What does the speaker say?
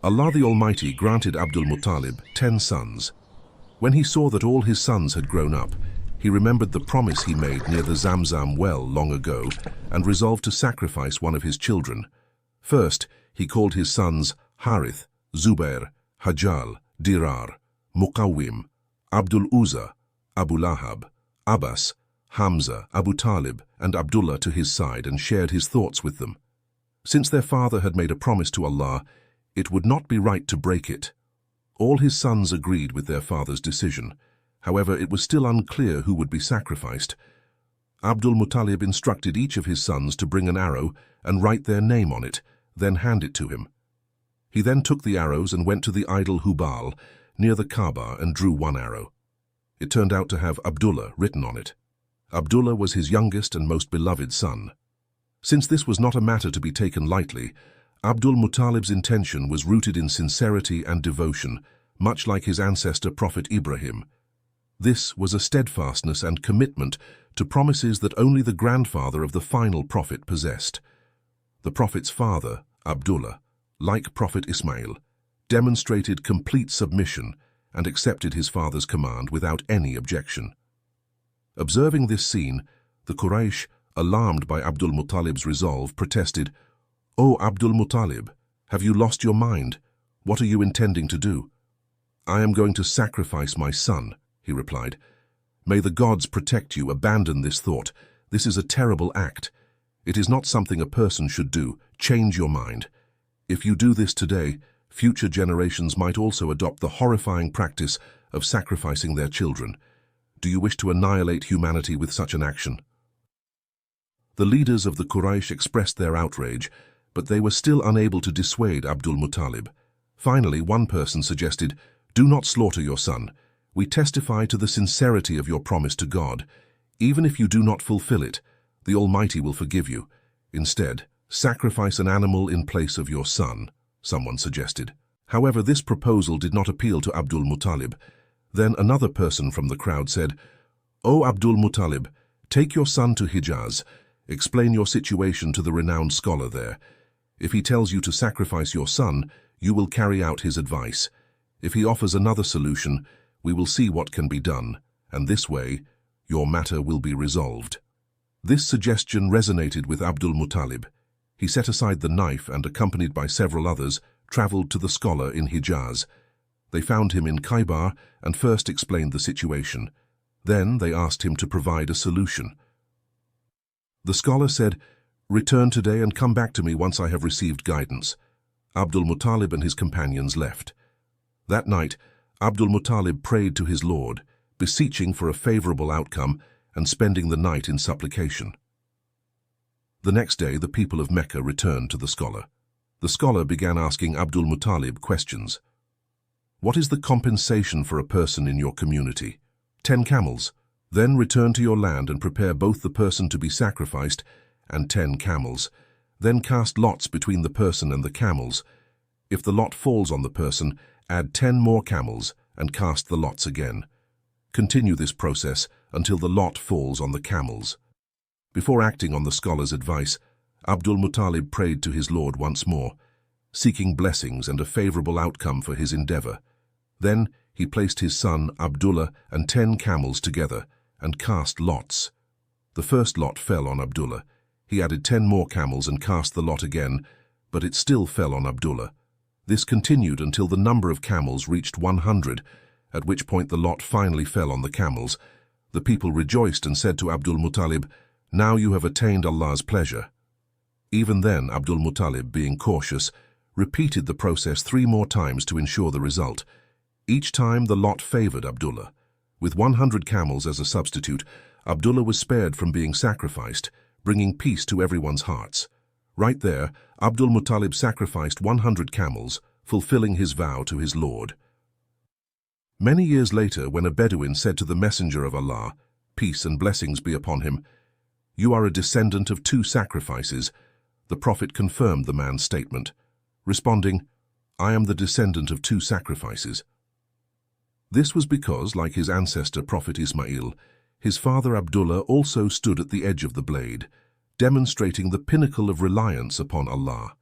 Allah the Almighty granted Abdul Muttalib 10 sons. When he saw that all his sons had grown up, he remembered the promise he made near the Zamzam well long ago and resolved to sacrifice one of his children. First, he called his sons Harith, Zubair, Hajjal, Dirar, Muqawwim, Abdul Uzza, Abu Lahab, Abbas, Hamza, Abu Talib, and Abdullah to his side and shared his thoughts with them. Since their father had made a promise to Allah, it would not be right to break it. All his sons agreed with their father's decision. However, it was still unclear who would be sacrificed. Abdul Mutalib instructed each of his sons to bring an arrow and write their name on it, then hand it to him. He then took the arrows and went to the idol Hubal near the Kaaba and drew one arrow. It turned out to have Abdullah written on it. Abdullah was his youngest and most beloved son. Since this was not a matter to be taken lightly, Abdul Muttalib's intention was rooted in sincerity and devotion, much like his ancestor Prophet Ibrahim. This was a steadfastness and commitment to promises that only the grandfather of the final prophet possessed. The prophet's father, Abdullah, like Prophet Ismail, demonstrated complete submission and accepted his father's command without any objection. Observing this scene, the Quraysh, alarmed by Abdul Muttalib's resolve, protested, "O Abdul Muttalib, have you lost your mind? What are you intending to do?" "I am going to sacrifice my son," he replied. "May the gods protect you. Abandon this thought. This is a terrible act. It is not something a person should do. Change your mind. If you do this today, future generations might also adopt the horrifying practice of sacrificing their children. Do you wish to annihilate humanity with such an action?" The leaders of the Quraysh expressed their outrage, but they were still unable to dissuade Abdul Muttalib. Finally, one person suggested, "Do not slaughter your son. We testify to the sincerity of your promise to God. Even if you do not fulfill it, the Almighty will forgive you. Instead, sacrifice an animal in place of your son," someone suggested. However, this proposal did not appeal to Abdul Muttalib. Then another person from the crowd said, "O Abdul Muttalib, take your son to Hijaz. Explain your situation to the renowned scholar there. If he tells you to sacrifice your son, you will carry out his advice. If he offers another solution, we will see what can be done, and this way, your matter will be resolved." This suggestion resonated with Abdul Muttalib. He set aside the knife and, accompanied by several others, traveled to the scholar in Hijaz. They found him in Khaybar and first explained the situation. Then they asked him to provide a solution. The scholar said, "Return today and come back to me once I have received guidance." Abdul Muttalib and his companions left. That night, Abdul Muttalib prayed to his Lord, beseeching for a favorable outcome and spending the night in supplication. The next day, the people of Mecca returned to the scholar. The scholar began asking Abdul Muttalib questions. "What is the compensation for a person in your community?" 10 camels. Then return to your land and prepare both the person to be sacrificed and 10 camels. Then cast lots between the person and the camels. If the lot falls on the person, add 10 more camels and cast the lots again. Continue this process until the lot falls on the camels. Before acting on the scholar's advice, Abdul Muttalib prayed to his Lord once more, seeking blessings and a favorable outcome for his endeavor. Then he placed his son Abdullah and 10 camels together and cast lots. The first lot fell on Abdullah. He added 10 more camels and cast the lot again, but it still fell on Abdullah. This continued until the number of camels reached 100, at which point the lot finally fell on the camels. The people rejoiced and said to Abdul Muttalib, "Now you have attained Allah's pleasure." Even then, Abdul Muttalib, being cautious, repeated the process 3 more times to ensure the result. Each time the lot favored Abdullah. With 100 camels as a substitute, Abdullah was spared from being sacrificed, bringing peace to everyone's hearts. Right there, Abdul Muttalib sacrificed 100 camels, fulfilling his vow to his Lord. Many years later, when a Bedouin said to the Messenger of Allah, peace and blessings be upon him, "You are a descendant of 2 sacrifices," the Prophet confirmed the man's statement, responding, "I am the descendant of 2 sacrifices." This was because, like his ancestor Prophet Ismail, his father Abdullah also stood at the edge of the blade, demonstrating the pinnacle of reliance upon Allah.